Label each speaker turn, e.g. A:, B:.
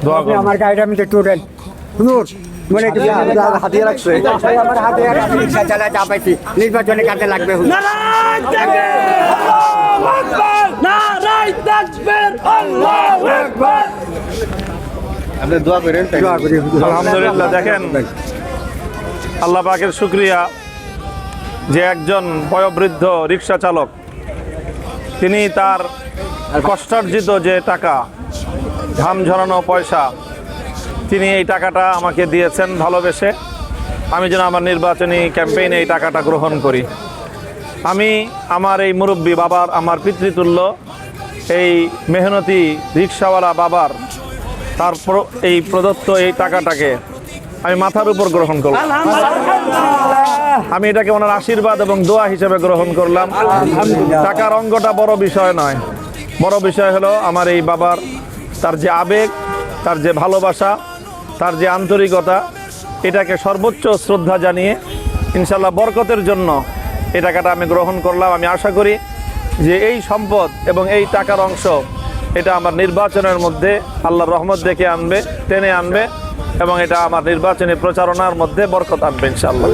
A: দোয়া করুন।
B: আমার গাড়িটা আমি একটু উঠেন হুজুর মনে একটু
C: হাতিয়ে রাখছে
B: আমার হাতে একটা রিক্সা চালা চাপাইছি নির্বাচনে কাজে লাগবে হুজুর।
C: আপনি দোয়া করেন তাই
B: দোয়া করি হুজুর।
A: আলহামদুলিল্লাহ। দেখেন, আল্লাহ পাকের শুকরিয়া যে একজন বয়োবৃদ্ধ রিক্সা চালক তিনি তার কষ্টার্জিত যে টাকা, ঘাম ঝরানো পয়সা, তিনি এই টাকাটা আমাকে দিয়েছেন ভালোবেসে, আমি যেন আমার নির্বাচনী ক্যাম্পেইনে এই টাকাটা গ্রহণ করি। আমি আমার এই মুরব্বী বাবার, আমার পিতৃতুল্য এই মেহনতি রিক্সাওয়ালা বাবার এই প্রদত্ত এই টাকাটাকে আমি মাথার উপর গ্রহণ করলাম। আমি এটাকে ওনার আশীর্বাদ এবং দোয়া হিসেবে গ্রহণ করলাম। টাকার অঙ্কটা বড় বিষয় নয়, বড় বিষয় হলো আমার এই বাবার, তার যে আবেগ, তার যে ভালোবাসা, তার যে আন্তরিকতা, এটাকে সর্বোচ্চ শ্রদ্ধা জানিয়ে ইনশাল্লাহ বরকতের জন্য এই টাকাটা আমি গ্রহণ করলাম। আমি আশা করি যে এই সম্পদ এবং এই টাকার অংশ এটা আমার নির্বাচনের মধ্যে আল্লাহর রহমত দেখে আনবে, টেনে আনবে, এবং এটা আমার নির্বাচনী প্রচারণার মধ্যে বরকত আনবে ইনশাআল্লাহ।